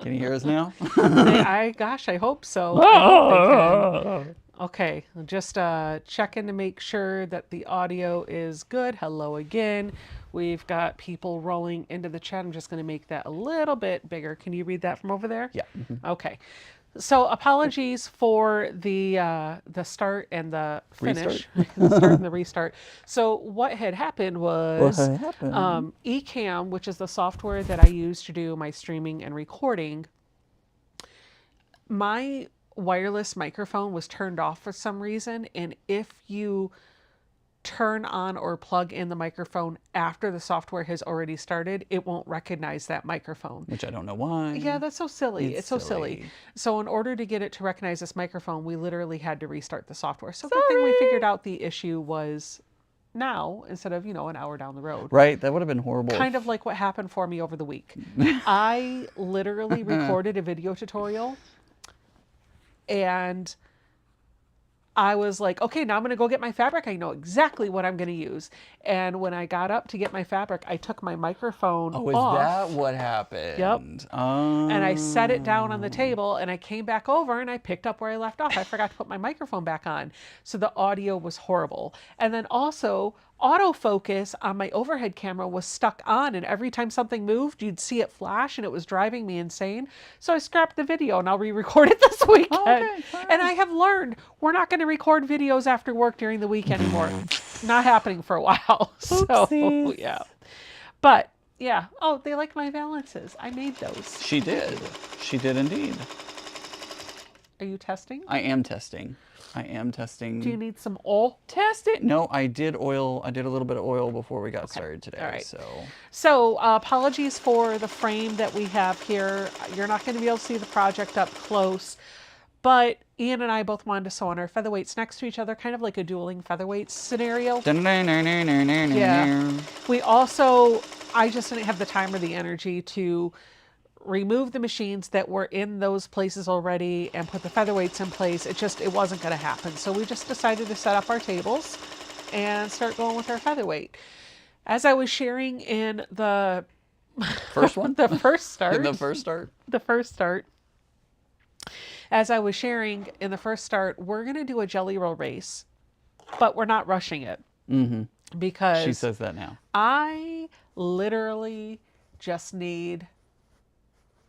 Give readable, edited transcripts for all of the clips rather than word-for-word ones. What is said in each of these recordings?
Can you hear us now? Gosh, I hope so. I hope they can. Okay, just checking to make sure that the audio is good. Hello again. We've got people rolling into the chat. I'm just going to make that a little bit bigger. Can you read that from over there? Yeah. Okay. So apologies for the start and the finish, the start and the restart. So what had happened What was happened? Ecamm, which is the software that I use to do my streaming and recording, my wireless microphone was turned off for some reason, and if you turn on or plug in the microphone after the software has already started, it won't recognize that microphone. Which I don't know why. Yeah, that's so silly. It's so silly. silly. So in order to get it to recognize this microphone, we literally had to restart the software. So good thing we Sorry. figured out the issue was now instead of, an hour down the road. Right, that would have been horrible. Kind of like what happened for me over the week. I literally recorded a video tutorial and I was like, okay, now I'm going to go get my fabric. I know exactly what I'm going to use. And when I got up to get my fabric, I took my microphone Oh, is off. that what happened? Yep. Oh. And I set it down on the table and I came back over and I picked up where I left off. I forgot to put my microphone back on. So the audio was horrible. And then also, autofocus on my overhead camera was stuck on, and every time something moved, you'd see it flash, and it was driving me insane. So I scrapped the video and I'll re-record it this weekend. Okay, and I have learned we're not going to record videos after work during the week anymore. Not happening for a while. Oopsies. So yeah. But yeah. Oh, they like my valances. I made those. She did. She did indeed. Are you testing? I am testing. I am testing. Do you need some oil? Test it? No, I did oil. I did a little bit of oil before we got started today. All right. So So apologies for the frame that we have here. You're not going to be able to see the project up close, but Ian and I both wanted to sew on our featherweights next to each other, kind of like a dueling featherweights scenario. Yeah. We also, I just didn't have the time or the energy to remove the machines that were in those places already and put the featherweights in place. It wasn't going to happen. So we just decided to set up our tables and start going with our featherweight. As I was sharing in the first one, the first start, the first start. As I was sharing in the first start, we're going to do a jelly roll race, but we're not rushing it. Because she says that now. I literally just need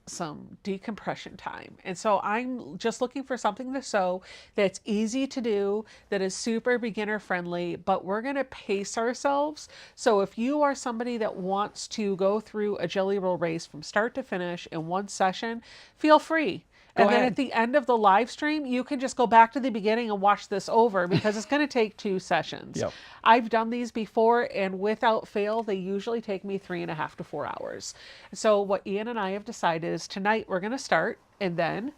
some decompression time. And so I'm just looking for something to sew that's easy to do, that is super beginner friendly, but we're going to pace ourselves. So if you are somebody that wants to go through a jelly roll race from start to finish in one session, feel free. And then at the end of the live stream, you can just go back to the beginning and watch this over because it's going to take 2 sessions. Yep. I've done these before, and without fail, they usually take me 3.5 to 4 hours. So what Ian and I have decided is tonight we're going to start, and then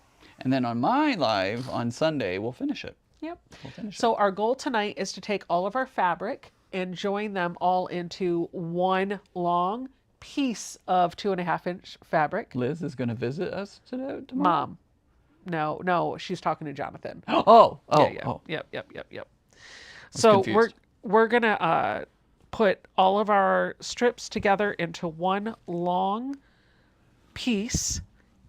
on my live on Sunday, we'll finish it. Yep. We'll finish so our goal tonight is to take all of our fabric and join them all into one long piece of 2.5-inch fabric. Liz is going to visit us today. Tomorrow? Mom. No, she's talking to Jonathan. Yep. So confused. we're gonna put all of our strips together into one long piece,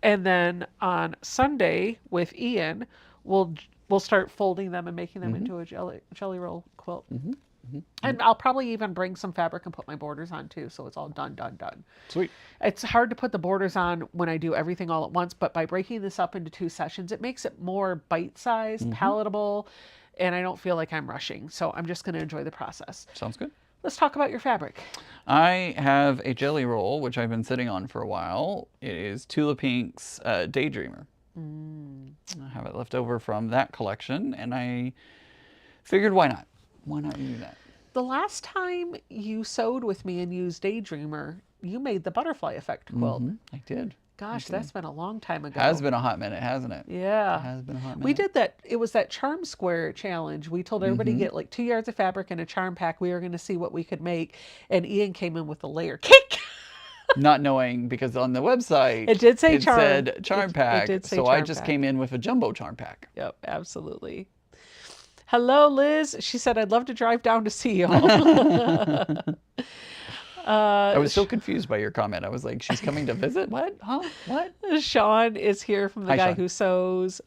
and then on Sunday with Ian, we'll start folding them and making them into a jelly roll quilt. And I'll probably even bring some fabric and put my borders on too, so it's all done. Sweet. It's hard to put the borders on when I do everything all at once, but by breaking this up into 2 sessions, it makes it more bite-sized, palatable, and I don't feel like I'm rushing. So I'm just going to enjoy the process. Sounds good. Let's talk about your fabric. I have a jelly roll, which I've been sitting on for a while. It is Tula Pink's Daydreamer. I have it left over from that collection, and I figured, why not? Why not do that? The last time you sewed with me and used Daydreamer, you made the butterfly effect quilt. I did. Gosh, that's been a long time ago. Has been a hot minute, hasn't it? Yeah. It has been a hot minute. We did that. It was that charm square challenge. We told everybody to get like 2 yards of fabric and a charm pack. We were going to see what we could make. And Ian came in with a layer cake. Not knowing, because on the website, it did say charm. It said charm pack. It did say so charm I just came in with a jumbo charm pack. Yep, absolutely. Hello, Liz. She said, I'd love to drive down to see y'all. I was so confused by your comment. I was like, she's coming to visit? What? Huh? What? Sean is here from the Hi, guy Sean. who sews.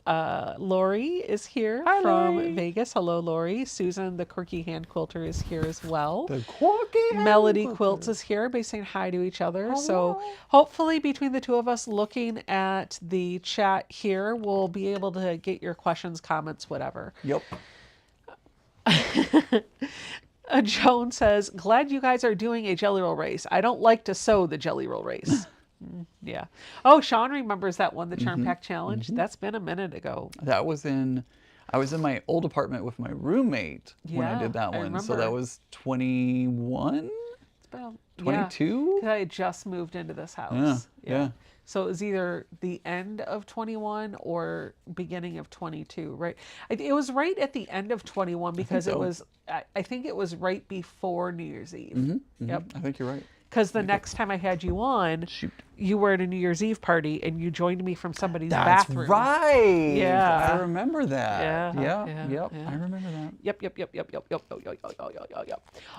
Lori is here Hi, from Lori. Vegas. Hello, Lori. Susan, the quirky hand quilter, is here as well. The quirky hand Melody quilter. Quilts is here by saying hi to each other. Hello. So hopefully between the two of us looking at the chat here, we'll be able to get your questions, comments, whatever. Yep. Joan says, glad you guys are doing a jelly roll race. I don't like to sew the jelly roll race. Yeah. Oh, Sean remembers that one, the Charm Pack Challenge. That's been a minute ago. That was I was in my old apartment with my roommate when I did that one. So that was 21? It's been 22? Because I had just moved into this house. Yeah. So it was either the end of 21 or beginning of 22, right? It was right at the end of 21 because I think it was right before New Year's Eve. Yep. I think you're right. Because the next time I had you on, you were at a New Year's Eve party and you joined me from somebody's bathroom. That's right. Yeah. I remember that. Yeah. Yep. I remember that. Yep.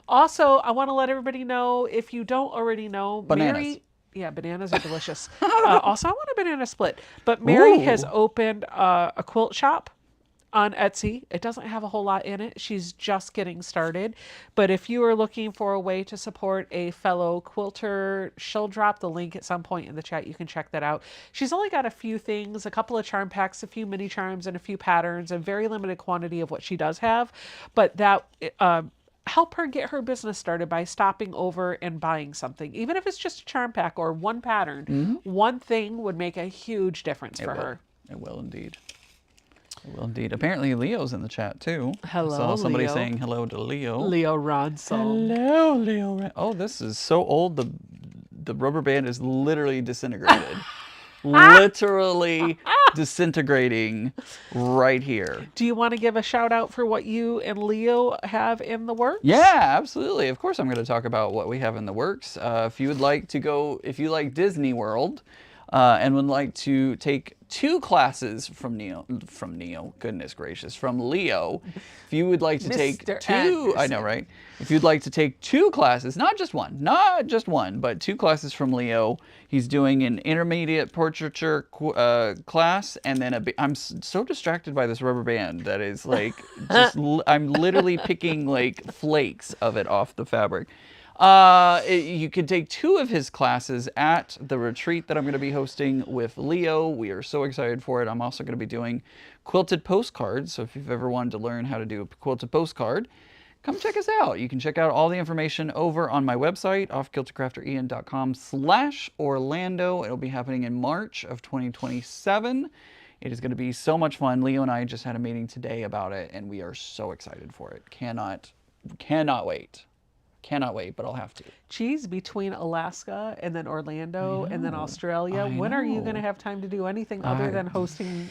Also, I want to let everybody know, if you don't already know, Bananas. Bananas are delicious. Also, I want a banana split. But Mary has opened a quilt shop on Etsy. It doesn't have a whole lot in it. She's just getting started. But if you are looking for a way to support a fellow quilter, she'll drop the link at some point in the chat. You can check that out. She's only got a few things, a couple of charm packs, a few mini charms, and a few patterns, a very limited quantity of what she does have. But that help her get her business started by stopping over and buying something. Even if it's just a charm pack or one pattern, one thing would make a huge difference for her. It will indeed. It will indeed. Apparently Leo's in the chat too. Hello, I saw somebody Leo. saying hello to Leo. Leo Ronsel. Hello, Leo. Oh, this is so old. The rubber band is literally disintegrated. Literally disintegrating right here. Do you want to give a shout out for what you and Leo have in the works? Yeah, absolutely. Of course, I'm going to talk about what we have in the works. If you like Disney World, and would like to take 2 classes from Leo, if you would like to take Mr. 2, Anderson. I know, right? If you'd like to take 2 classes, not just one, but 2 classes from Leo, he's doing an intermediate portraiture class, and then I'm so distracted by this rubber band that is like, I'm literally picking like flakes of it off the fabric. You can take 2 of his classes at the retreat that I'm going to be hosting with Leo. We are so excited for it. I'm also going to be doing quilted postcards. So if you've ever wanted to learn how to do a quilted postcard, come check us out. You can check out all the information over on my website, offkiltercrafterian.com/Orlando. It'll be happening in March of 2027. It is going to be so much fun. Leo and I just had a meeting today about it, and we are so excited for it. Cannot wait. Cannot wait, but I'll have to. Geez, between Alaska and then Orlando and then Australia, when are you going to have time to do anything other than hosting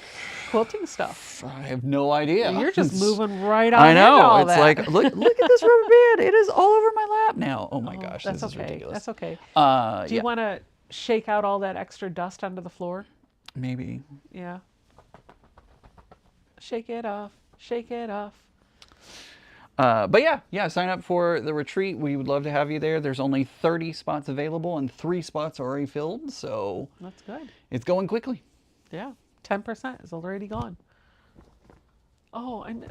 quilting stuff? I have no idea. You're just moving right on. I know. Into all It's that. like, look at this rubber band. It is all over my lap now. Oh my gosh, that's this is okay. ridiculous. That's okay. Do you Yeah, want to shake out all that extra dust onto the floor? maybe. Yeah. Shake it off. Shake it off. But yeah, sign up for the retreat. We would love to have you there. There's only 30 spots available, and 3 spots are already filled, so That's good. it's going quickly. Yeah. 10% is already gone. Oh, I'm.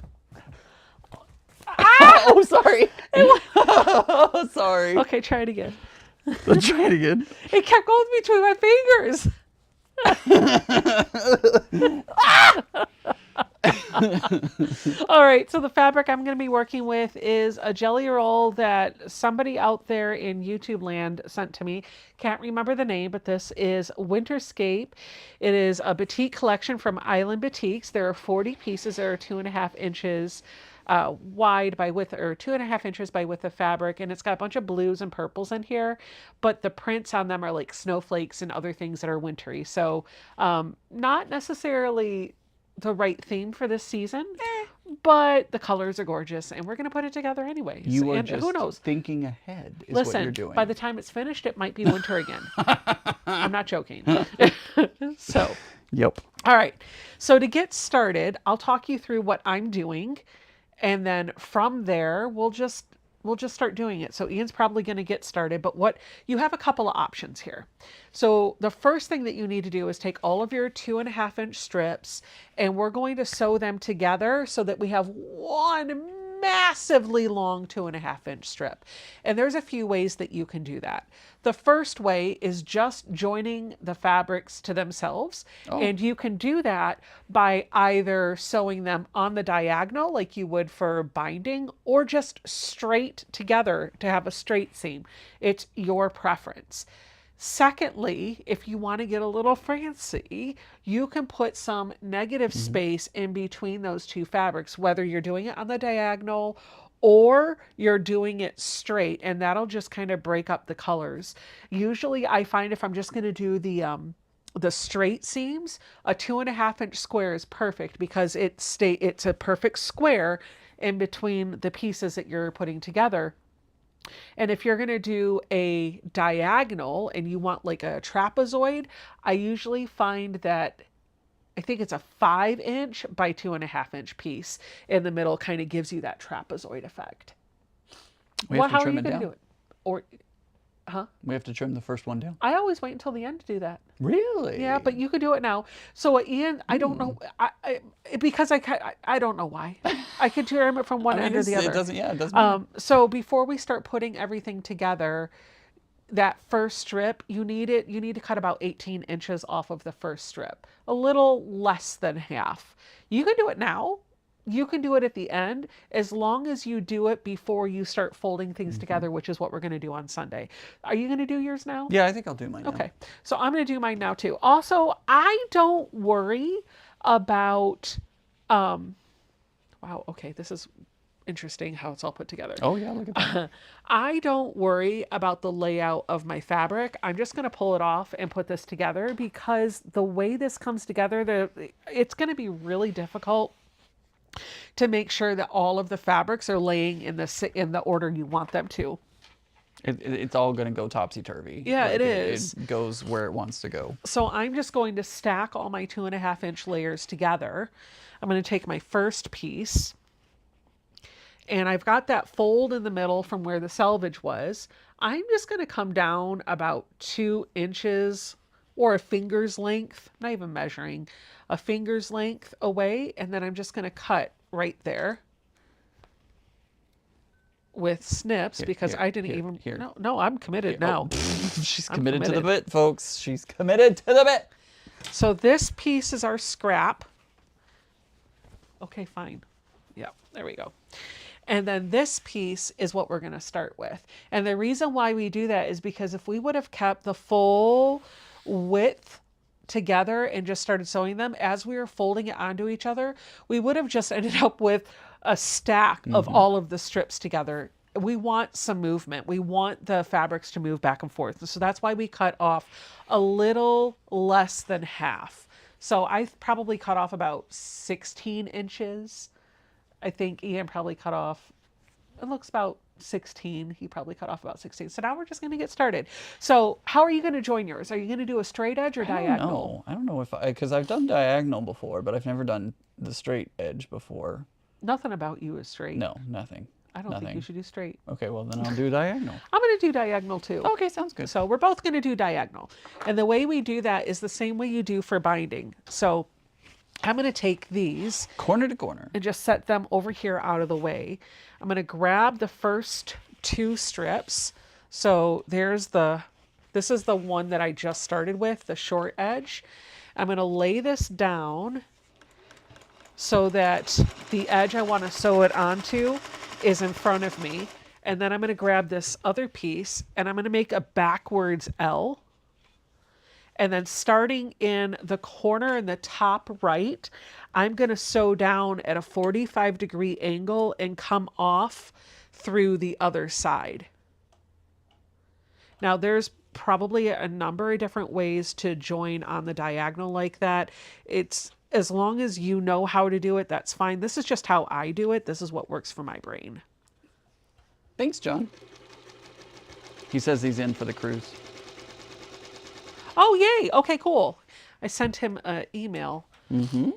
Oh, sorry. Oh, sorry. Okay, try it again. Let's try it again. It kept going between my fingers. All right, so the fabric I'm going to be working with is a jelly roll that somebody out there in YouTube land sent to me. Can't remember the name, but this is Winterscape. It is a batik collection from Island Batiks. There are 40 pieces that are 2.5 inches wide by width, or 2.5 inches by width of fabric, and it's got a bunch of blues and purples in here, but the prints on them are like snowflakes and other things that are wintry. So not necessarily the right theme for this season, but the colors are gorgeous, and we're going to put it together anyways. You are and just who knows? thinking ahead is Listen, what you're doing. by the time it's finished, it might be winter again. I'm not joking. So, Yep. all right. So to get started, I'll talk you through what I'm doing, and then from there, we'll just we'll just start doing it. So Ian's probably going to get started, but what you have a couple of options here. So the first thing that you need to do is take all of your 2.5-inch strips, and we're going to sew them together so that we have one massively long 2.5-inch strip. And there's a few ways that you can do that. The first way is just joining the fabrics to themselves. And you can do that by either sewing them on the diagonal like you would for binding, or just straight together to have a straight seam. It's your preference. Secondly, if you want to get a little fancy, you can put some negative space in between those two fabrics, whether you're doing it on the diagonal or you're doing it straight, and that'll just kind of break up the colors. Usually I find if I'm just going to do the straight seams, a 2.5-inch square is perfect because it's a perfect square in between the pieces that you're putting together. And if you're going to do a diagonal and you want like a trapezoid, I usually find that I think it's a 5-inch by 2.5-inch piece in the middle kind of gives you that trapezoid effect. We have to How are trim you it going to down. do it? Or, We have to trim the first one down. I always wait until the end to do that. Really? Yeah, but you could do it now. So Ian, I don't know, because I don't know why. I could trim it from one end or the other. It doesn't. Yeah, it doesn't matter. So before we start putting everything together, that first strip, you need to cut about 18 inches off of the first strip, a little less than half. You can do it now. You can do it at the end, as long as you do it before you start folding things together, which is what we're going to do on Sunday. Are you going to do yours now? Yeah, I think I'll do mine now. Okay, so I'm going to do mine now too. Also, I don't worry about, wow, okay, this is interesting how it's all put together. Oh yeah, look at that. I don't worry about the layout of my fabric. I'm just going to pull it off and put this together, because the way this comes together, it's going to be really difficult to make sure that all of the fabrics are laying in the order you want them to. It's all going to go topsy-turvy. Yeah, Like, it is. It goes where it wants to go. So I'm just going to stack all my 2.5-inch layers together. I'm going to take my first piece, and I've got that fold in the middle from where the selvage was. I'm just going to come down about 2 inches or a finger's length, not even measuring, a finger's length away, and then I'm just going to cut right there with snips, because I didn't even. No, I'm committed now. She's committed to the bit, folks. She's committed to the bit. So this piece is our scrap. Okay, fine. Yeah, there we go. And then this piece is what we're going to start with. And the reason why we do that is because if we would have kept the full width together and just started sewing them as we were folding it onto each other, we would have just ended up with a stack of all of the strips together. We want some movement. We want the fabrics to move back and forth. So that's why we cut off a little less than half. So I probably cut off about 16 inches. I think Ian probably cut off, it looks about 16. He probably cut off about 16. So now we're just going to get started. So how are you going to join yours? Are you going to do a straight edge or diagonal? I don't know if because I've done diagonal before, but I've never done the straight edge before. Nothing about you is straight. No, nothing. I don't think you should do straight. Okay, well then I'll do diagonal. I'm going to do diagonal too. Okay, sounds good. So we're both going to do diagonal. And the way we do that is the same way you do for binding. So I'm going to take these corner to corner and just set them over here out of the way. I'm going to grab the first 2 strips. So this is the one that I just started with, the short edge. I'm going to lay this down so that the edge I want to sew it onto is in front of me. And then I'm going to grab this other piece and I'm going to make a backwards L. And then starting in the corner in the top right, I'm going to sew down at a 45-degree angle and come off through the other side. Now there's probably a number of different ways to join on the diagonal like that. It's as long as you know how to do it, that's fine. This is just how I do it. This is what works for my brain. Thanks, John. He says he's in for the cruise. Oh, yay. Okay, cool. I sent him an email. Mm-hmm.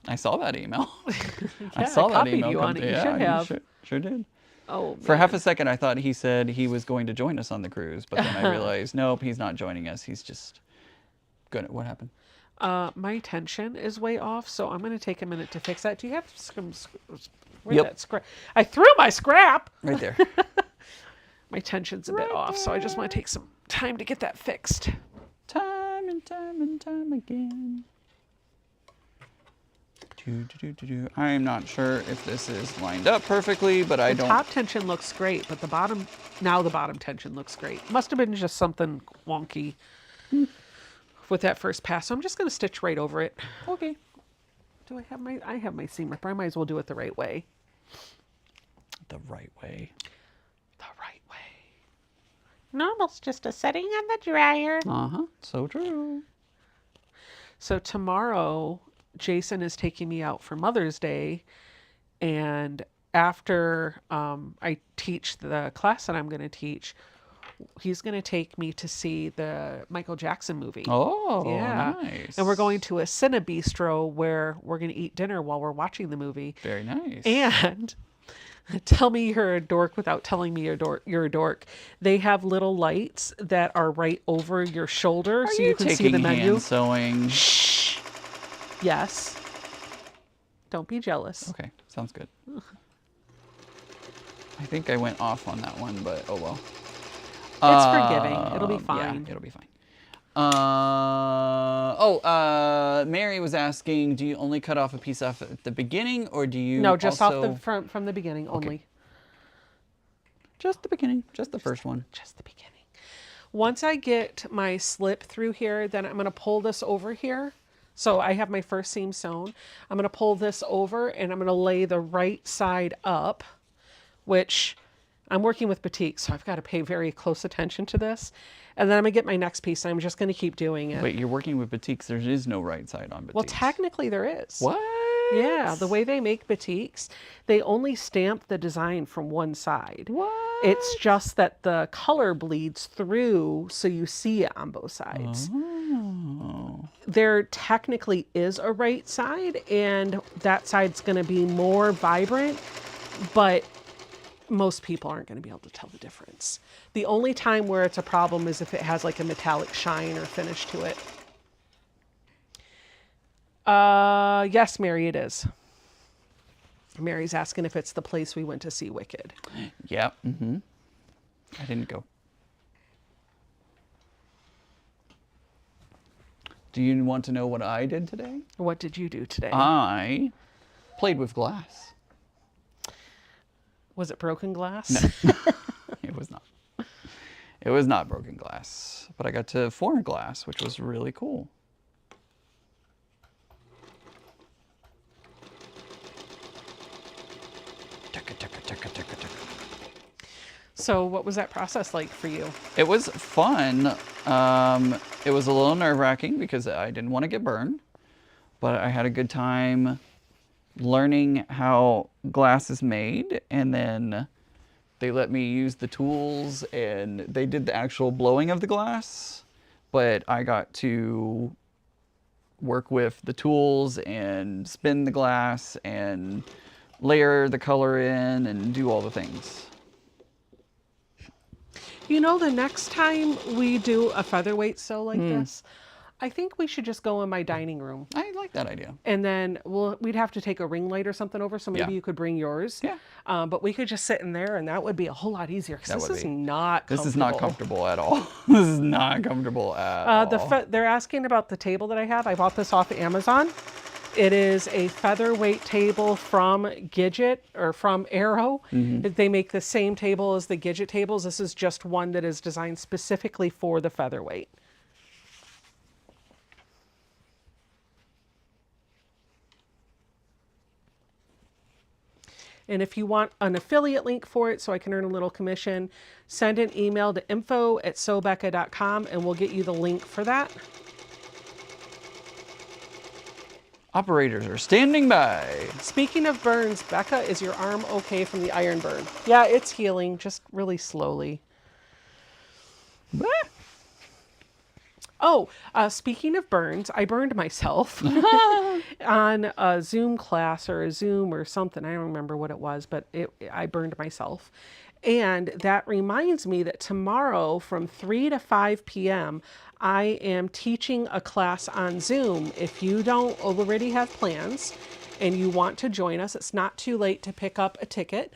I saw that email. Yeah, I saw that copied email. You on it. You yeah, should have. Sure did. Oh, For half a man. second, I thought he said he was going to join us on the cruise, but then I realized, nope, he's not joining us. He's just gonna. What happened? My tension is way off, so I'm going to take a minute to fix that. Do you have some... Where'd Yep. that scrap? I threw my scrap! Right there. My tension's a bit off, so I just want to take some time to get that fixed. Time and time and time again. I'm not sure if this is lined up perfectly, but I The don't. top tension looks great, but the bottom tension looks great. Must have been just something wonky with that first pass. So I'm just going to stitch right over it. Okay. Do I have my seam ripper. I might as well do it the right way. The right way. The right way. Normal's just a setting on the dryer. So true. So tomorrow, Jason is taking me out for Mother's Day, and after I teach the class that I'm going to teach, he's going to take me to see the Michael Jackson movie. Oh, yeah. nice. And we're going to a Cine Bistro where we're going to eat dinner while we're watching the movie. Very nice. And tell me you're a dork without telling me you're a dork. They have little lights that are right over your shoulder so you can see the menu. Hand sewing? Shh. Yes. Don't be jealous. Okay, sounds good. I think I went off on that one, but oh well. It's forgiving. It'll be fine. Yeah, it'll be fine. Mary was asking, do you only cut off a piece off at the beginning, or do you No, just also... off from the beginning only. Just the beginning, just the first one. Just the beginning. Once I get my slip through here, then I'm going to pull this over here. So I have my first seam sewn. I'm going to pull this over and I'm going to lay the right side up, which I'm working with batik, so I've got to pay very close attention to this. And then I'm going to get my next piece. And I'm just going to keep doing it. Wait, you're working with batiks. There is no right side on batiks. Well, technically there is. What? Yeah, the way they make batiks, they only stamp the design from one side. What? It's just that the color bleeds through so you see it on both sides. Oh. There technically is a right side, and that side's going to be more vibrant, but most people aren't going to be able to tell the difference. The only time where it's a problem is if it has like a metallic shine or finish to it. Yes, Mary, it is. Mary's asking if it's the place we went to see Wicked. Yeah. Mm-hmm. I didn't go. Do you want to know what I did today? What did you do today? I played with glass. Was it broken glass? No, it was not. It was not broken glass, but I got to form glass, which was really cool. So what was that process like for you? It was fun. It was a little nerve-wracking because I didn't want to get burned, but I had a good time learning how glass is made, and then they let me use the tools and they did the actual blowing of the glass, but I got to work with the tools and spin the glass and layer the color in and do all the things. You know, the next time we do a featherweight sew like this, I think we should just go in my dining room. I like that idea. And then we'd have to take a ring light or something over, so maybe Yeah. you could bring yours. Yeah. But we could just sit in there, and that would be a whole lot easier, because That this would is be. not comfortable. This is not comfortable at all. This is not comfortable at all. They're asking about the table that I have. I bought this off Amazon. It is a featherweight table from Gidget, or from Arrow. They make the same table as the Gidget tables. This is just one that is designed specifically for the featherweight. And if you want an affiliate link for it so I can earn a little commission, send an email to info@sewbecca.com and we'll get you the link for that. Operators are standing by. Speaking of burns, Becca, is your arm okay from the iron burn? Yeah, it's healing, just really slowly. Oh, speaking of burns, I burned myself on a Zoom class or a Zoom or something. I don't remember what it was, but I burned myself. And that reminds me that tomorrow from 3 to 5 p.m., I am teaching a class on Zoom. If you don't already have plans and you want to join us, it's not too late to pick up a ticket.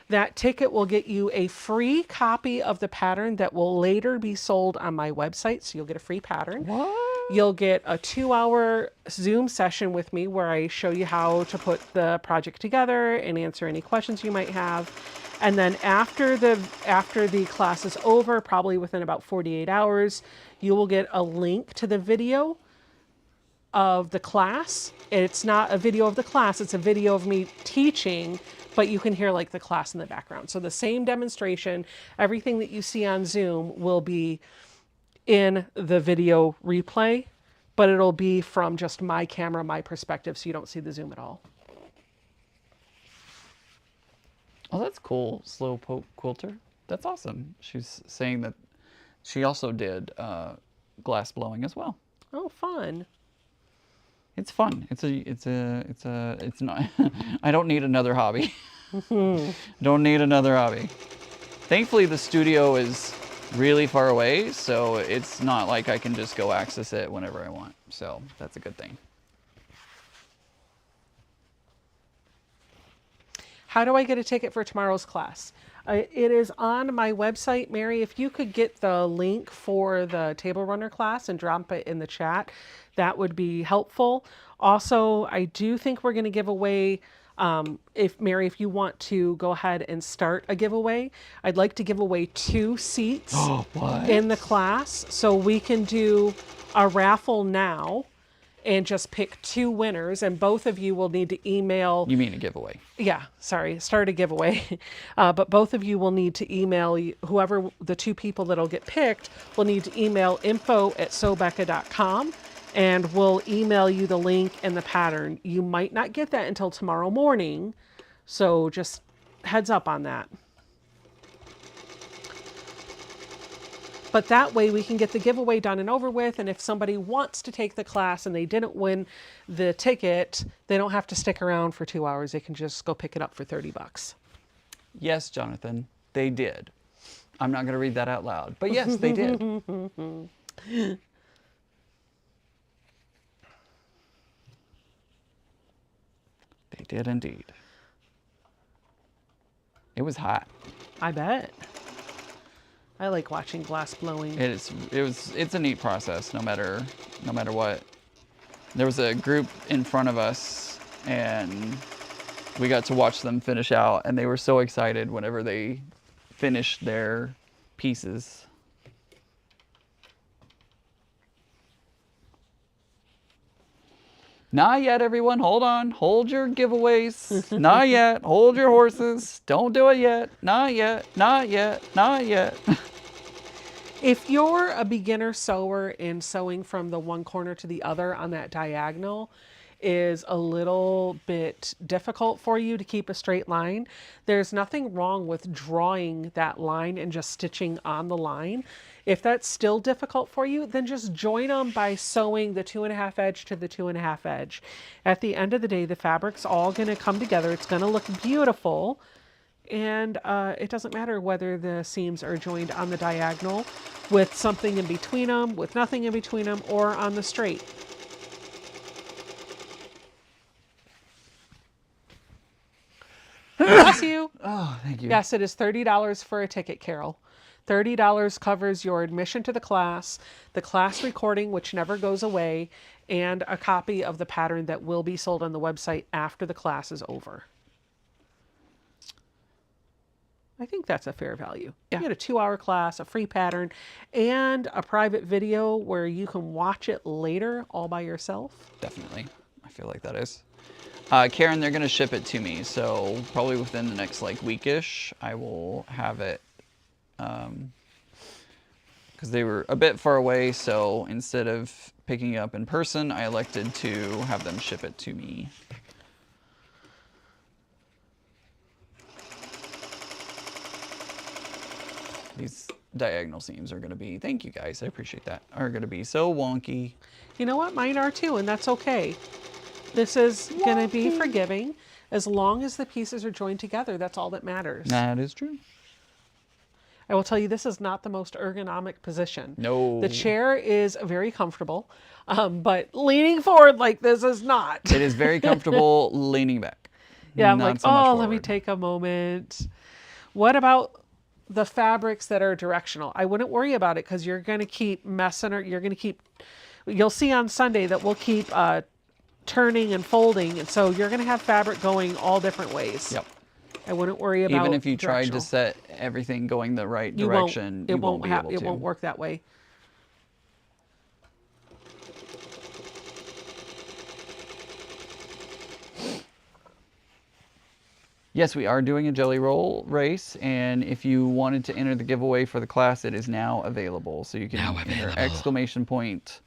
That ticket will get you a free copy of the pattern that will later be sold on my website. So you'll get a free pattern. What? You'll get a 2-hour Zoom session with me where I show you how to put the project together and answer any questions you might have. And then after the class is over, probably within about 48 hours, you will get a link to the video of the class. It's not a video of the class, it's a video of me teaching, but you can hear like the class in the background. So the same demonstration, everything that you see on Zoom will be in the video replay, but it'll be from just my camera, my perspective, so you don't see the Zoom at all. Oh, that's cool. Slow poke quilter. That's awesome. She's saying that she also did glass blowing as well. Oh, fun. It's fun. It's not, I don't need another hobby. Don't need another hobby. Thankfully, the studio is really far away, so it's not like I can just go access it whenever I want. So that's a good thing. How do I get a ticket for tomorrow's class? It is on my website. Mary, if you could get the link for the table runner class and drop it in the chat, that would be helpful. Also, I do think we're going to give away, Mary, if you want to go ahead and start a giveaway, I'd like to give away 2 seats in the class. So we can do a raffle now and just pick 2 winners, and both of you will need to email. You mean a giveaway? Yeah, sorry, start a giveaway. But both of you will need to email, whoever the 2 people that'll get picked will need to email info@sobecca.com, and we'll email you the link and the pattern. You might not get that until tomorrow morning, so just heads up on that. But that way we can get the giveaway done and over with. And if somebody wants to take the class and they didn't win the ticket, they don't have to stick around for 2 hours. They can just go pick it up for $30. Yes, Jonathan, they did. I'm not going to read that out loud, but yes, they did. They did indeed. It was hot. I bet. I like watching glass blowing. It's a neat process no matter what. There was a group in front of us and we got to watch them finish out, and they were so excited whenever they finished their pieces. Not yet, everyone. Hold on. Hold your giveaways. Not yet. Hold your horses. Don't do it yet. Not yet. Not yet. Not yet. If you're a beginner sewer and sewing from the one corner to the other on that diagonal is a little bit difficult for you to keep a straight line, there's nothing wrong with drawing that line and just stitching on the line. If that's still difficult for you, then just join them by sewing the 2.5 edge to the 2.5 edge. At the end of the day, the fabric's all going to come together. It's going to look beautiful. And it doesn't matter whether the seams are joined on the diagonal with something in between them, with nothing in between them, or on the straight. Bless you. Oh, thank you. Yes, it is $30 for a ticket, Carol. $30 covers your admission to the class recording, which never goes away, and a copy of the pattern that will be sold on the website after the class is over. I think that's a fair value. Yeah. You get a 2-hour class, a free pattern, and a private video where you can watch it later all by yourself. Definitely. I feel like that is. Karen, they're going to ship it to me, so probably within the next weekish, I will have it. Because they were a bit far away, so instead of picking it up in person, I elected to have them ship it to me. diagonal seams are going to be, thank you guys, I appreciate that, are going to be so wonky. You know what? Mine are too, and that's okay. This is going to be forgiving. As long as the pieces are joined together, that's all that matters. That is true. I will tell you, this is not the most ergonomic position. No. The chair is very comfortable, but leaning forward like this is not. It is very comfortable leaning back. Yeah, I'm Not like, so much oh, let me forward. take a moment. What about the fabrics that are directional? I wouldn't worry about it because you're going to keep messing or you'll see on Sunday that we'll keep turning and folding. And so you're going to have fabric going all different ways. Yep. I wouldn't worry about Even if you tried to directional. set everything going the right You direction, you won't be able to. It won't work that way. Yes, we are doing a jelly roll race, and if you wanted to enter the giveaway for the class, it is now available. So you can enter exclamation point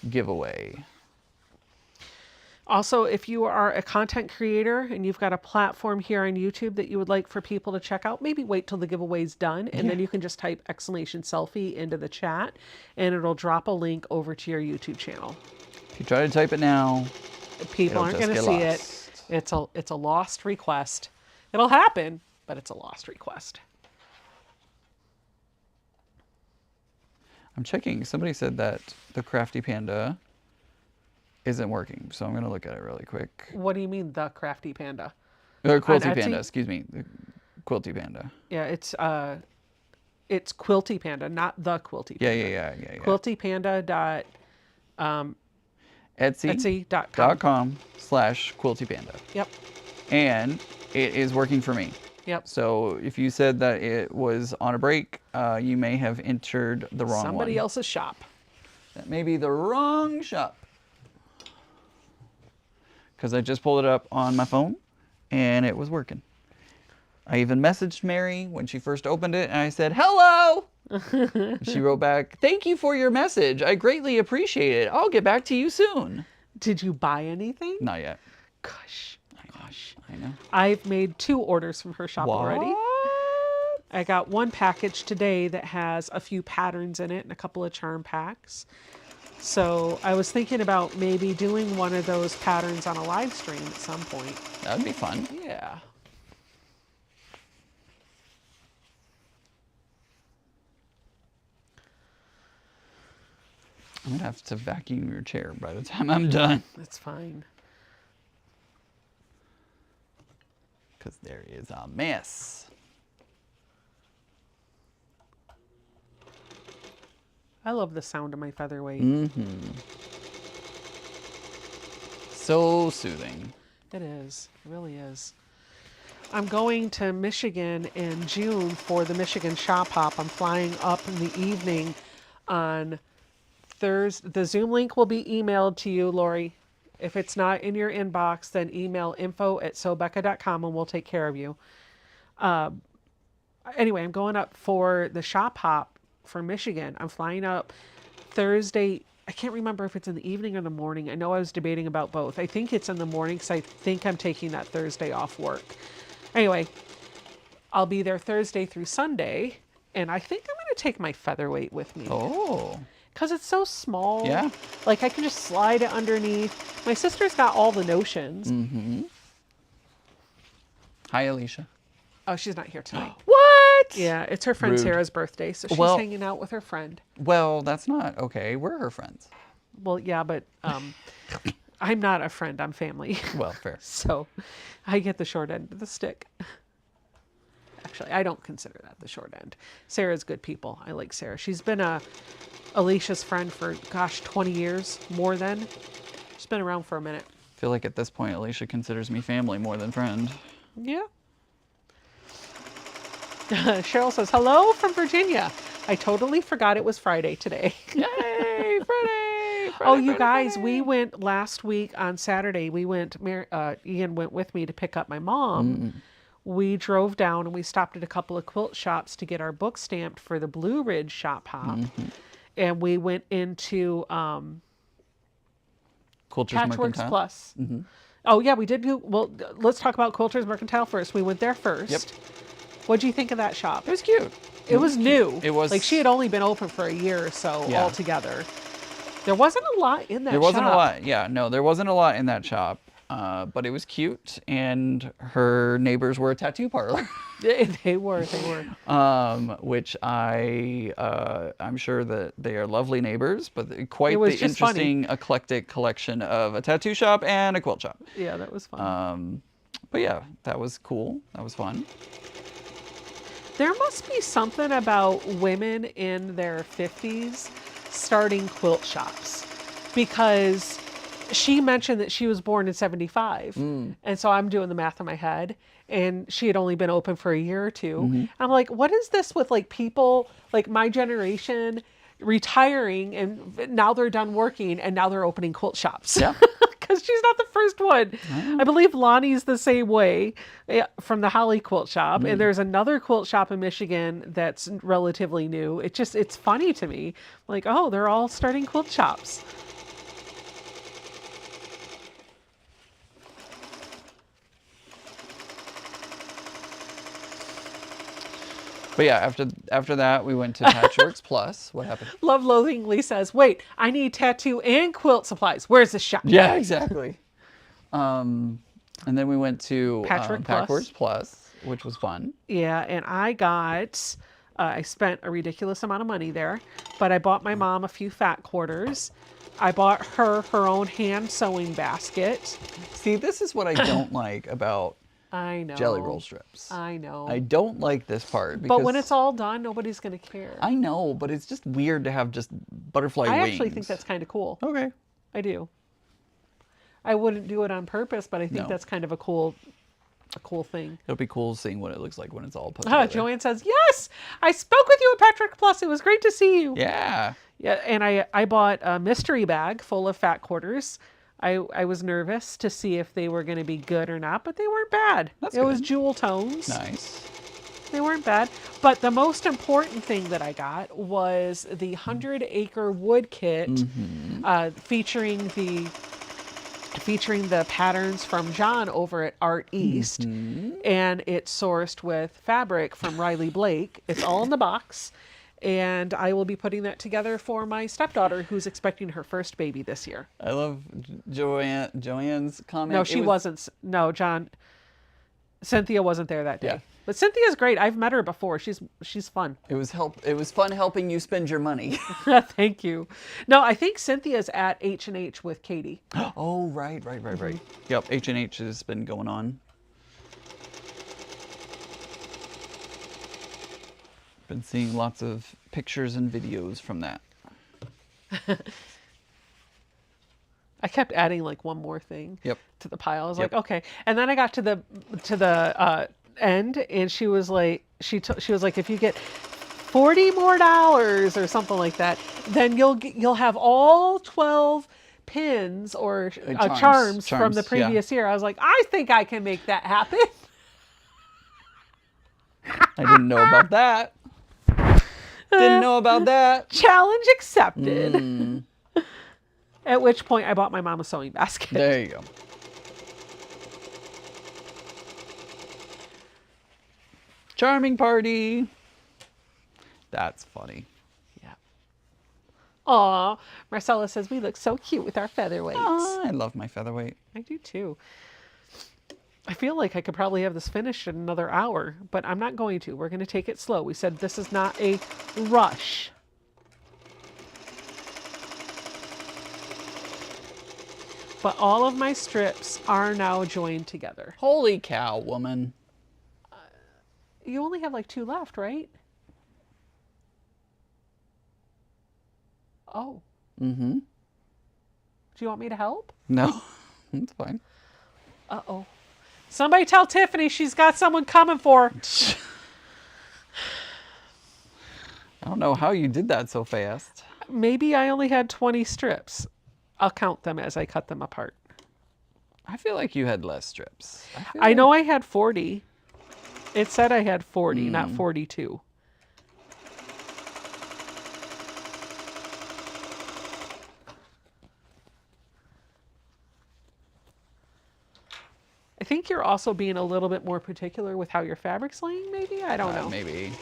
giveaway. Also, if you are a content creator and you've got a platform here on YouTube that you would like for people to check out, maybe wait till the giveaway's done, and then you can just type exclamation selfie into the chat, and it'll drop a link over to your YouTube channel. If you try to type it now, People aren't going to see it. It's a lost request. It'll happen, but it's a lost request. I'm checking. Somebody said that the Crafty Panda isn't working, so I'm going to look at it really quick. What do you mean, the Crafty Panda? Or Quilty On Etsy? Panda, excuse me. The Quilty Panda. Yeah, it's Quilty Panda, not the Quilty Panda. Yeah. QuiltyPanda Etsy.com Etsy.com. /Quilty Panda. Yep. And it is working for me. Yep. So if you said that it was on a break, you may have entered the wrong one. Somebody else's shop. That may be the wrong shop. Because I just pulled it up on my phone and it was working. I even messaged Mary when she first opened it and I said, hello! She wrote back, thank you for your message. I greatly appreciate it. I'll get back to you soon. Did you buy anything? Not yet. Gosh. I know. I've made 2 orders from her shop already. I got one package today that has a few patterns in it and a couple of charm packs. So I was thinking about maybe doing one of those patterns on a live stream at some point. That would be fun. Yeah. I'm going to have to vacuum your chair by the time I'm done. That's fine. Because there is a mess. I love the sound of my featherweight. So soothing. It is. It really is. I'm going to Michigan in June for the Michigan Shop Hop. I'm flying up in the evening on Thursday. The Zoom link will be emailed to you, Lori. If it's not in your inbox, then email info@sobecca.com and we'll take care of you. Anyway, I'm going up for the Shop Hop for Michigan. I'm flying up Thursday. I can't remember if it's in the evening or the morning. I know I was debating about both. I think it's in the morning because I think I'm taking that Thursday off work. Anyway, I'll be there Thursday through Sunday, and I think I'm going to take my featherweight with me. Oh. Because it's so small. Yeah. Like I can just slide it underneath. My sister's got all the notions. Hi, Alicia. Oh, she's not here tonight. What? Yeah, it's her friend Rude. Sarah's birthday, so she's Well- hanging out with her friend. Well, that's not okay. We're her friends. Well, yeah, but I'm not a friend. I'm family. Well, fair. So I get the short end of the stick. Actually, I don't consider that the short end. Sarah's good people. I like Sarah. She's been Alicia's friend for, 20 years, more than. She's been around for a minute. I feel like at this point, Alicia considers me family more than friend. Yeah. Cheryl says, hello from Virginia. I totally forgot it was Friday today. Yay, Friday! Oh, you guys, we went last week on Saturday. We went, Ian went with me to pick up my mom. We drove down and we stopped at a couple of quilt shops to get our book stamped for the Blue Ridge Shop Hop. And we went into Quilters Patchworks Mercantile. Plus. Oh, yeah, we did. Well, let's talk about Quilters Mercantile first. We went there first. Yep. What do you think of that shop? It was cute. It was new. It was like she had only been open for a year or so altogether. There wasn't a lot in that shop. There wasn't a lot. Yeah, no, there wasn't a lot in that shop. But it was cute, and her neighbors were a tattoo parlor. They were. Which I'm sure that they are lovely neighbors, but quite was the just interesting eclectic collection of a tattoo shop and a quilt shop. Yeah, that was fun. But yeah, that was cool. That was fun. There must be something about women in their 50s starting quilt shops, because she mentioned that she was born in 75. And so I'm doing the math in my head, and she had only been open for a year or two. I'm like, what is this with like people like my generation retiring and now they're done working and now they're opening quilt shops? Yeah. Because she's not the first one. I believe Lonnie's the same way from the Holly Quilt Shop. And there's another quilt shop in Michigan that's relatively new. It's funny to me. Like, oh, they're all starting quilt shops. But yeah, after that, we went to Patchworks Plus. What happened? Love Loathingly says, wait, I need tattoo and quilt supplies. Where's the shop? Yeah, exactly. And then we went to Patchworks Plus, which was fun. Yeah, and I spent a ridiculous amount of money there, but I bought my mom a few fat quarters. I bought her own hand sewing basket. See, this is what I don't like about I know. jelly roll strips. I know. I don't like this part. But when it's all done, nobody's going to care. I know, but it's just weird to have just butterfly wings. I actually think that's kind of cool. Okay. I do. I wouldn't do it on purpose, but I think that's kind of a cool thing. It'll be cool seeing what it looks like when it's all put together. Joanne says, yes, I spoke with you at Patrick Plus. It was great to see you. Yeah. Yeah, and I bought a mystery bag full of fat quarters. I was nervous to see if they were going to be good or not, but they weren't bad. That's it good. was jewel tones. Nice. They weren't bad. But the most important thing that I got was the 100-acre wood kit featuring the patterns from John over at Art East. And it's sourced with fabric from Riley Blake. It's all in the box. And I will be putting that together for my stepdaughter, who's expecting her first baby this year. I love Joanne's comment. No, she wasn't. No, John. Cynthia wasn't there that day. Yeah. But Cynthia's great. I've met her before. She's fun. It was fun helping you spend your money. Thank you. No, I think Cynthia's at H&H with Katie. Oh, right. Yep, H&H has been going on. Been seeing lots of pictures and videos from that. I kept adding like one more thing to the pile. I was like, Yep. okay. And then I got to the end, and she was like, she was like, if you get $40 more or something like that, then you'll have all 12 pins or charms from the previous year. I was like, I think I can make that happen. I didn't know about that. Didn't know about that. Challenge accepted. At which point I bought my mom a sewing basket. There you go. Charming party. That's funny. Yeah. Aw, Marcella says we look so cute with our featherweights. I love my featherweight. I do too. I feel like I could probably have this finished in another hour, but I'm not going to. We're going to take it slow. We said this is not a rush. But all of my strips are now joined together. Holy cow, woman. You only have like 2 left, right? Oh. Mm-hmm. Do you want me to help? No, it's fine. Uh-oh. Somebody tell Tiffany she's got someone coming for her. I don't know how you did that so fast. Maybe I only had 20 strips. I'll count them as I cut them apart. I feel like you had less strips. I know I had 40. It said I had 40, not 42. I think you're also being a little bit more particular with how your fabric's laying, maybe? I don't know. Maybe.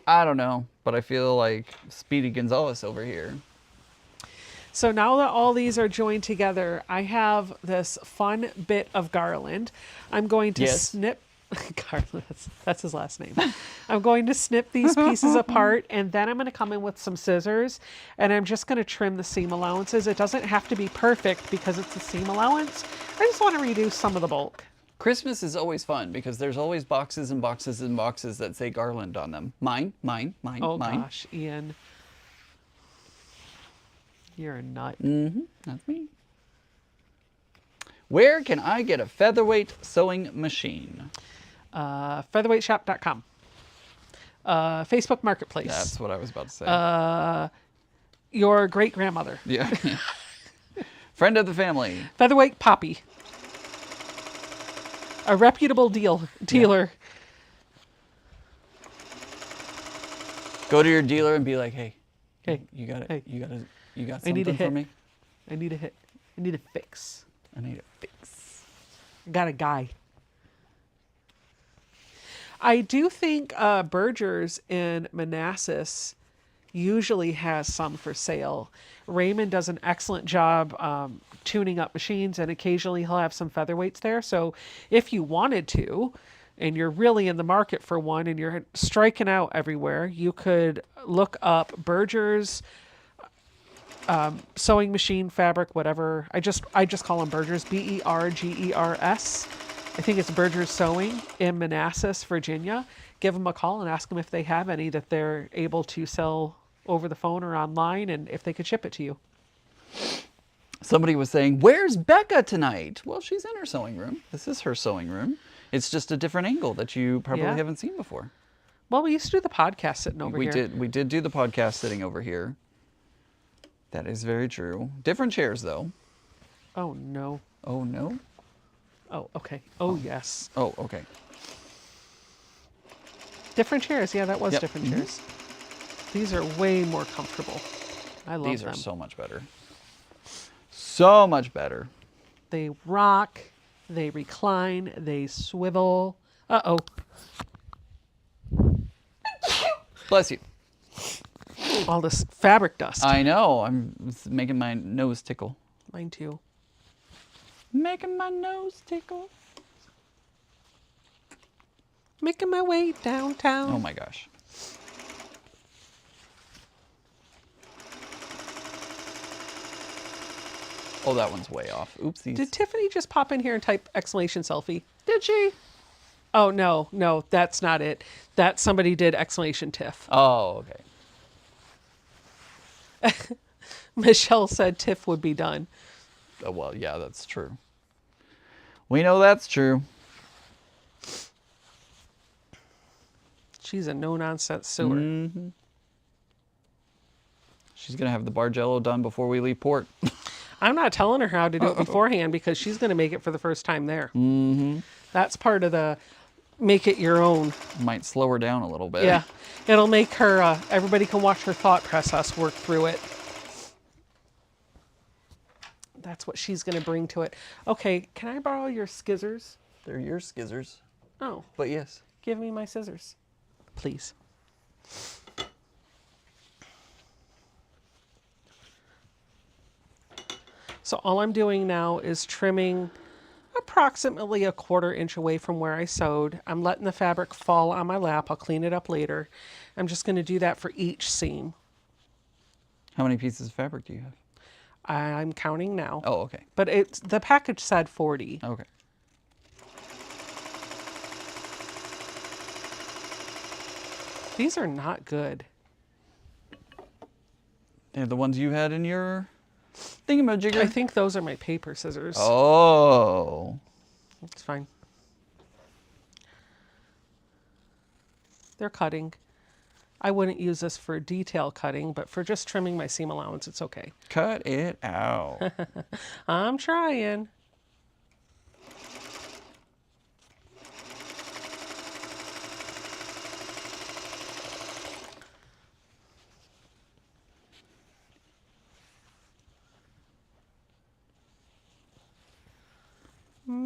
I don't know, but I feel like Speedy Gonzalez over here. So now that all these are joined together, I have this fun bit of garland. I'm going to Yes. snip Garland, that's his last name. I'm going to snip these pieces apart, and then I'm going to come in with some scissors, and I'm just going to trim the seam allowances. It doesn't have to be perfect because it's a seam allowance. I just want to reduce some of the bulk. Christmas is always fun because there's always boxes and boxes and boxes that say garland on them. Mine, mine, mine, Oh mine. gosh, Ian. You're a nut. That's me. Where can I get a featherweight sewing machine? Featherweightshop.com. Facebook Marketplace. That's what I was about to say. Your great grandmother. Yeah. Friend of the family. Featherweight Poppy. A reputable dealer. Go to your dealer and be like, hey, Hey, you got it. hey. You got I need a something for hit. me? I need a hit. I need a fix. I need a fix. I got a guy. I do think Berger's in Manassas usually has some for sale. Raymond does an excellent job tuning up machines, and occasionally he'll have some featherweights there. So if you wanted to, and you're really in the market for one and you're striking out everywhere, you could look up Berger's sewing machine, fabric, whatever. I just call them Berger's, Bergers. I think it's Berger's Sewing in Manassas, Virginia. Give them a call and ask them if they have any that they're able to sell over the phone or online, and if they could ship it to you. Somebody was saying, where's Becca tonight? Well, she's in her sewing room. This is her sewing room. It's just a different angle that you probably Yeah. haven't seen before. Well, we used to do the podcast sitting over here. We did do the podcast sitting over here. That is very true. Different chairs, though. Oh, no. Oh, no? Oh, okay. Oh, yes. Oh, okay. Different chairs. Yeah, that was Yep. different chairs. These are way more comfortable. I love These them. are so much better. So much better. They rock, they recline, they swivel. Uh-oh. Bless you. All this fabric dust. I know. I'm making my nose tickle. Mine too. Making my nose tickle. Making my way downtown. Oh my gosh. Oh, that one's way off. Oopsies. Did Tiffany just pop in here and type exclamation selfie? Did she? Oh, no, that's not it. That somebody did exclamation tiff. Oh, okay. Michelle said tiff would be done. Oh, well, yeah, that's true. We know that's true. She's a no-nonsense sewer. She's going to have the Bargello done before we leave port. I'm not telling her how to do it beforehand because she's going to make it for the first time there. That's part of the make it your own. Might slow her down a little bit. Yeah. It'll make her, everybody can watch her thought process work through it. That's what she's going to bring to it. Okay, can I borrow your scissors? They're your skizzers. Oh, But yes. give me my scissors, please. So all I'm doing now is trimming approximately a 1/4 inch away from where I sewed. I'm letting the fabric fall on my lap. I'll clean it up later. I'm just going to do that for each seam. How many pieces of fabric do you have? I'm counting now. Oh, okay. But the package said 40. Okay. These are not good. They're the ones you had in your thingamajigger? I think those are my paper scissors. Oh. It's fine. They're cutting. I wouldn't use this for detail cutting, but for just trimming my seam allowance, it's okay. Cut it out. I'm trying.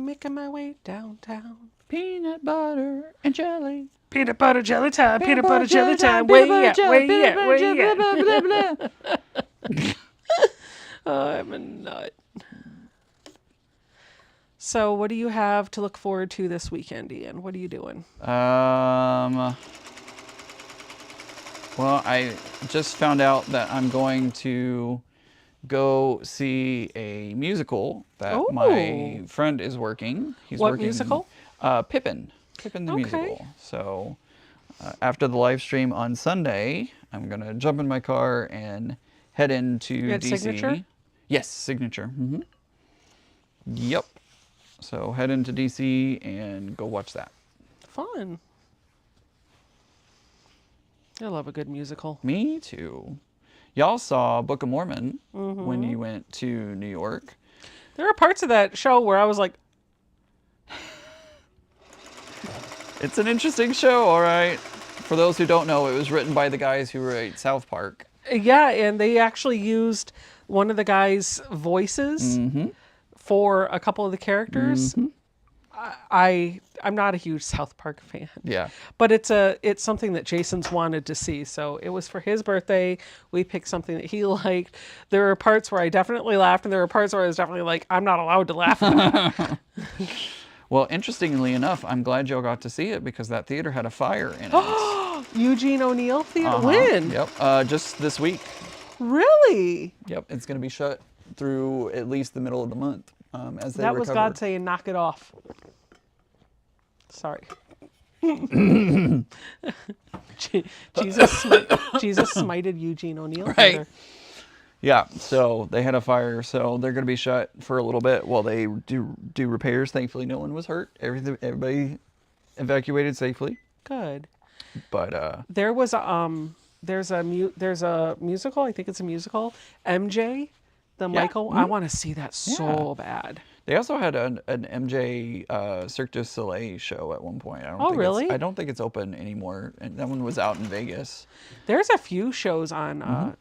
making my way downtown. Peanut butter and jelly. Peanut butter jelly time, peanut butter jelly time. Where you at? Where you at? Where you at? Blah, blah, blah. Oh, I'm a nut. So, what do you have to look forward to this weekend, Ian? What are you doing? Well, I just found out that I'm going to go see a musical that my friend is working. He's What working musical? Pippin the Okay. musical. So after the live stream on Sunday, I'm gonna jump in my car and head into At DC. Signature? Yes, Signature. Yep. So head into DC and go watch that. Fun. I love a good musical. Me too. Y'all saw Book of Mormon when you went to New York. There are parts of that show where I was like, It's an interesting show, all right. For those who don't know, it was written by the guys who wrote South Park. yeah, and they actually used one of the guys' voices for a couple of the characters. I'm not a huge South Park fan. Yeah. But it's something that Jason's wanted to see. So it was for his birthday. We picked something that he liked. There were parts where I definitely laughed, and there were parts where I was definitely like, I'm not allowed to laugh at that. Well, interestingly enough, I'm glad y'all got to see it because that theater had a fire in it. Eugene O'Neill Theater. When? Yep. Just this week. Really? Yep. It's going to be shut through at least the middle of the month as they That recover. was God saying, knock it off. Sorry. Jesus smited Eugene O'Neill. Right. Theater. Yeah, so they had a fire, so they're going to be shut for a little bit while they do repairs. Thankfully, no one was hurt. Everybody evacuated safely. Good. But There was there's a musical. I think it's a musical. MJ, the Michael. I want to see that so bad. they also had an MJ Cirque du Soleil show at one point. Really? I don't think it's open anymore. And that one was out in Vegas. There's a few shows on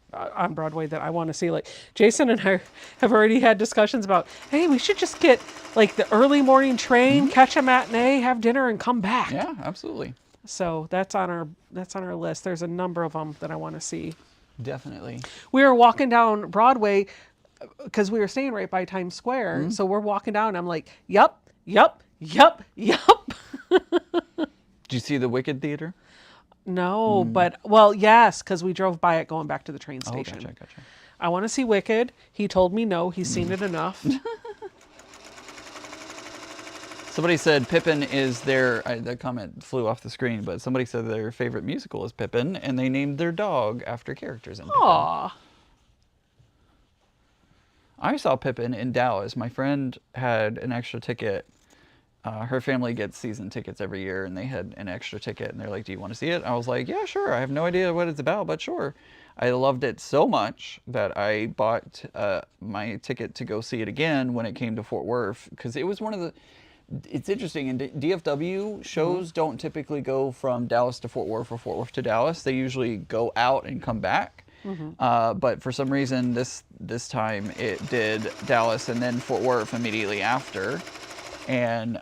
Broadway that I want to see. Like Jason and I have already had discussions about, hey, we should just get like the early morning train, catch a matinee, have dinner, and come back. Yeah, absolutely. So that's on our list. There's a number of them that I want to see. Definitely. We were walking down Broadway because we were staying right by Times Square. So we're walking down and I'm like, yup. Did you see the Wicked Theater? No, but, well, yes, because we drove by it going back to the train Oh, station. gotcha. I want to see Wicked. He told me no. He's seen it enough. Somebody said Pippin is the comment flew off the screen, but somebody said their favorite musical is Pippin, and they named their dog after characters in Pippin. Aw. I saw Pippin in Dallas. My friend had an extra ticket. Her family gets season tickets every year, and they had an extra ticket, and they're like, do you want to see it? I was like, yeah, sure. I have no idea what it's about, but sure. I loved it so much that I bought my ticket to go see it again when it came to Fort Worth, because it was one of the... It's interesting, in DFW, shows don't typically go from Dallas to Fort Worth or Fort Worth to Dallas. They usually go out and come back. But for some reason, this time it did Dallas and then Fort Worth immediately after. And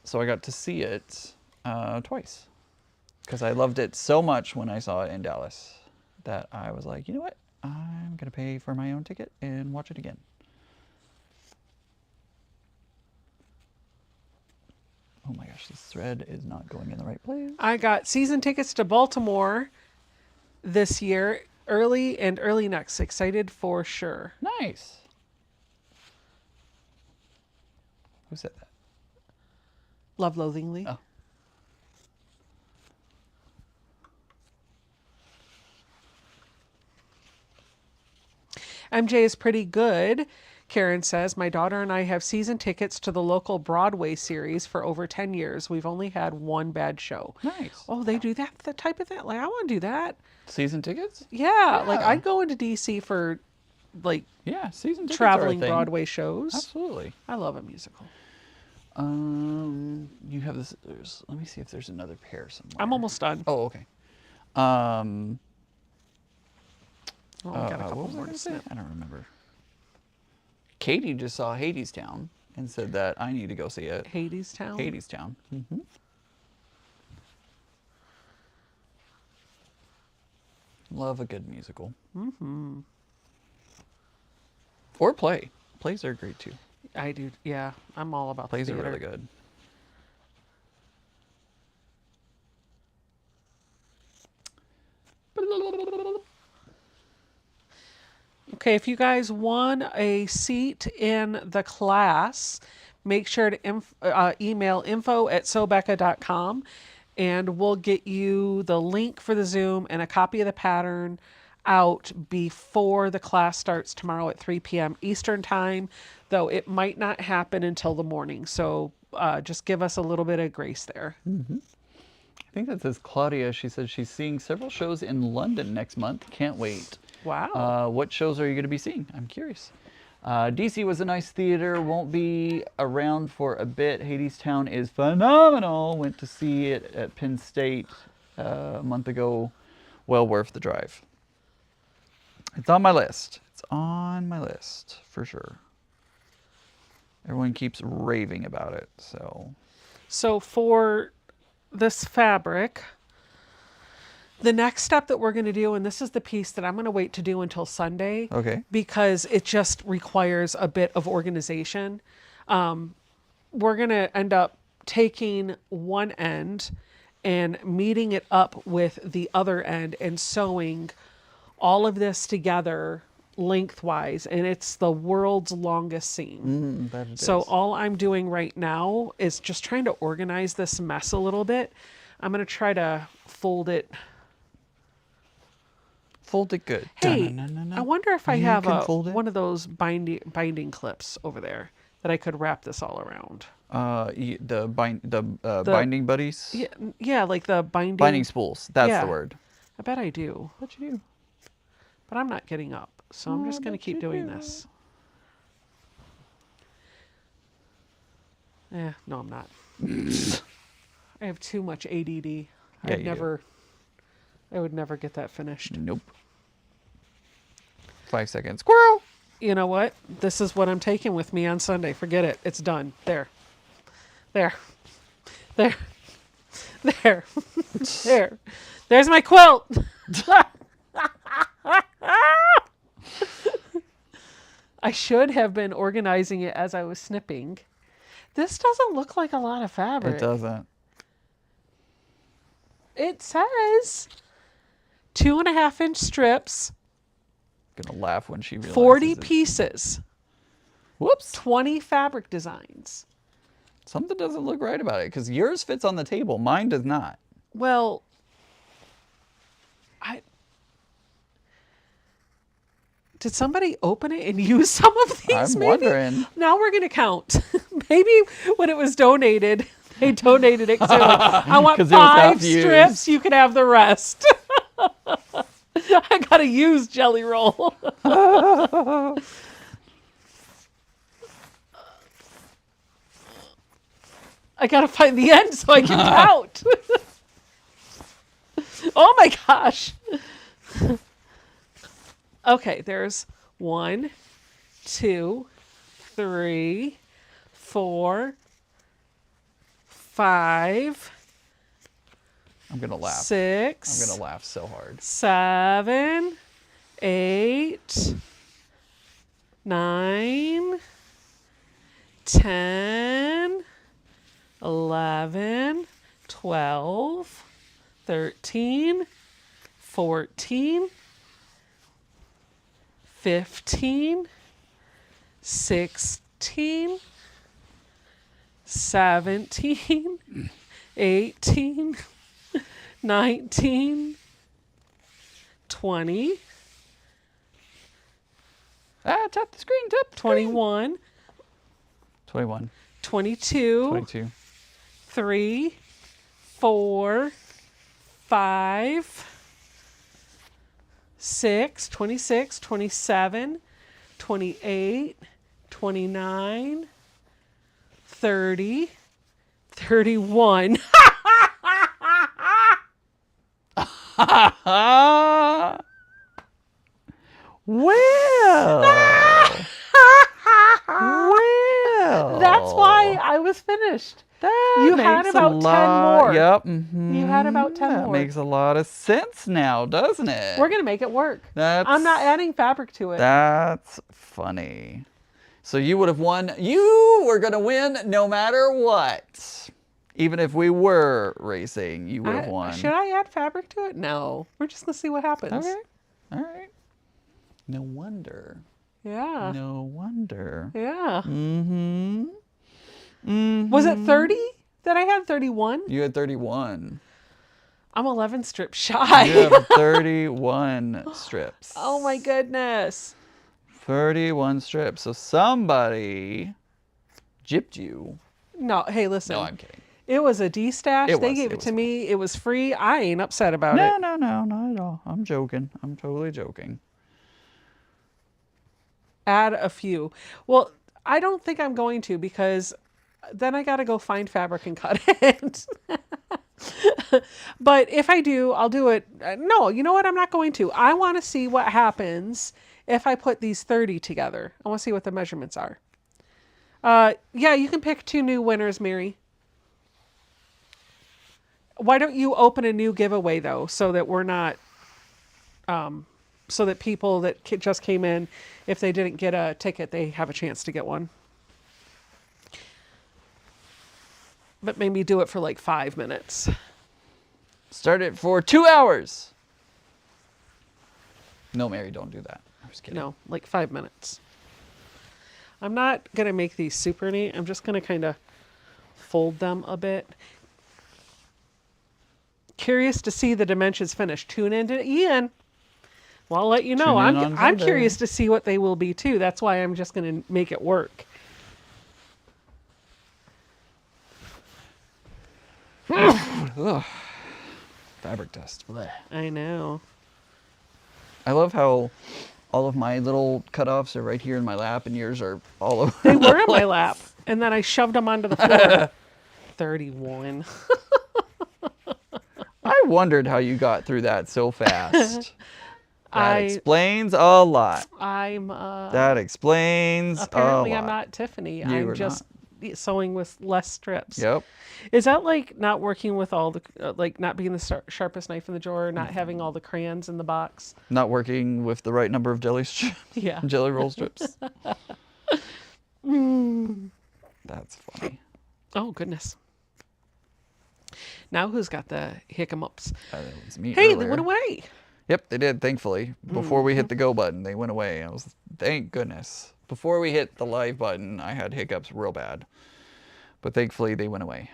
so I got to see it twice. Because I loved it so much when I saw it in Dallas that I was like, you know what? I'm going to pay for my own ticket and watch it again. Oh my gosh, this thread is not going in the right place. I got season tickets to Baltimore this year, early next. Excited for sure. Nice. Who said that? Love Loathingly. Oh. MJ is pretty good. Karen says, my daughter and I have season tickets to the local Broadway series for over 10 years. We've only had one bad show. Nice. Oh, they do that type of thing? Like, I want to do that. Season tickets? Yeah. Like, I'd go into DC for, like, Yeah, season tickets traveling are a thing. Broadway shows. Absolutely. I love a musical. You have this. Let me see if there's another pair somewhere. I'm almost done. Oh, okay. Oh, we got a what couple was I more gonna to say? snip. I don't remember. Katie just saw Hadestown and said that I need to go see it. Hadestown? Hadestown. Mm-hmm. Love a good musical. Mm-hmm. Or play. Plays are great too. I do. Yeah, I'm all about Plays the are theater. really good. Okay, if you guys won a seat in the class, make sure to email info@sobecca.com and we'll get you the link for the Zoom and a copy of the pattern out before the class starts tomorrow at 3 p.m. Eastern Time, though it might not happen until the morning. So just give us a little bit of grace there. Mm-hmm. I think that says Claudia. She says she's seeing several shows in London next month. Can't wait. Wow. What shows are you going to be seeing? I'm curious. DC was a nice theater. Won't be around for a bit. Hadestown is phenomenal. Went to see it at Penn State a month ago. Well worth the drive. It's on my list. It's on my list for sure. Everyone keeps raving about it. So for this fabric, the next step that we're going to do, and this is the piece that I'm going to wait to do until Sunday, Okay. because it just requires a bit of organization. We're going to end up taking one end and meeting it up with the other end and sewing all of this together lengthwise, and it's the world's longest seam. So all I'm doing right now is just trying to organize this mess a little bit. I'm going to try to fold it. Fold it good. Hey, I wonder if I You have can fold it? one of those binding clips over there that I could wrap this all around. Binding buddies? Yeah, like the Binding spools. That's Yeah. the word. I bet I do. What you do? But I'm not getting up, so I'm just going to keep doing this. No, I'm not. I have too much ADD. Yeah, I would never get that finished. Nope. 5 seconds. Squirrel! You know what? This is what I'm taking with me on Sunday. Forget it. It's done. There. There. There. There. There. There's my quilt. I should have been organizing it as I was snipping. This doesn't look like a lot of fabric. It doesn't. It says 2.5-inch strips, Gonna laugh when she realizes 40 it. pieces, Whoops. 20 fabric designs. Something doesn't look right about it because yours fits on the table. Mine does not. Well, did somebody open it and use some of these? I'm wondering. Now we're going to count. Maybe when it was donated, they donated it. 'Cause they're like, I want 'Cause it was 5 half used. strips. You can have the rest. I got to use Jelly Roll. I got to find the end so I can count. Oh my gosh. Okay, there's 1, 2, 3, 4, 5. I'm gonna laugh. 6. I'm gonna laugh so hard. 7, 8, 9, 10, 11, 12, 13, 14, 15, 16, 17, 18, 19, 20, Tap the screen, tap the screen. 21, 21. 22, 22. 3, 4, 5, 6, 26, 27, 28, 29, 30, 31. Well. Well. That's why I was finished. You had about 10 more. Yep. You had about 10 that more. makes a lot of sense now, doesn't it? We're going to make it work. I'm not adding fabric to it. That's funny. So you would have won. You were going to win no matter what. Even if we were racing, you would have won. Should I add fabric to it? No. We're just going to see what happens. Okay. All right. No wonder. Yeah. No wonder. Yeah. Mm-hmm. Was it 30 that I had? 31? You had 31. I'm 11 strips shy. You have 31 strips. Oh my goodness. 31 strips. So somebody gypped you. No, hey, listen. No, I'm kidding. It was a D-stash. They gave it to fun. me. It was free. I ain't upset about it. No, not at all. I'm joking. I'm totally joking. Add a few. Well, I don't think I'm going to, because then I got to go find fabric and cut it. But if I do, I'll do it. No, you know what? I'm not going to. I want to see what happens if I put these 30 together. I want to see what the measurements are. Yeah, you can pick 2 new winners, Mary. Why don't you open a new giveaway, though, so that we're not... so that people that just came in, if they didn't get a ticket, they have a chance to get one. But maybe do it for like 5 minutes. Start it for 2 hours. No, Mary, don't do that. I was kidding. No, like 5 minutes. I'm not going to make these super neat. I'm just going to kind of fold them a bit. Curious to see the dimensions finished. Tune in to Ian. Well, I'll let you know. I'm curious to see what they will be too. That's why I'm just going to make it work. Ugh. Fabric dust. Blech. I know. I love how all of my little cutoffs are right here in my lap, and yours are all over. They were in my lap, and then I shoved them onto the floor. 31. I wondered how you got through that so fast. That explains a lot. That explains apparently a lot. I'm not Tiffany. I'm just sewing with less strips. Yep. Is that like not working with all the, like not being the sharpest knife in the drawer, not having all the crayons in the box? Not working with the right number of jelly Yeah. jelly roll strips. That's funny. Oh, goodness. Now who's got the hiccups? That was me Hey, earlier. they went away. Yep, they did, thankfully. Before we hit the go button, they went away. I was, thank goodness. Before we hit the live button, I had hiccups real bad. But thankfully, they went away.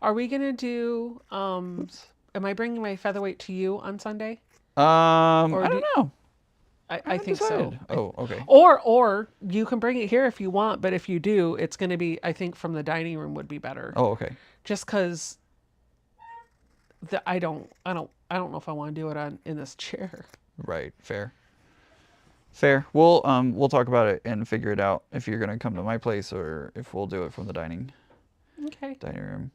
Are we going to do, am I bringing my featherweight to you on Sunday? I don't know. I think so. Oh, okay. Or you can bring it here if you want, but if you do, it's going to be, I think from the dining room would be better. Oh, okay. Just because I don't know if I want to do it in this chair. Right. Fair. We'll talk about it and figure it out if you're gonna come to my place or if we'll do it from the dining room.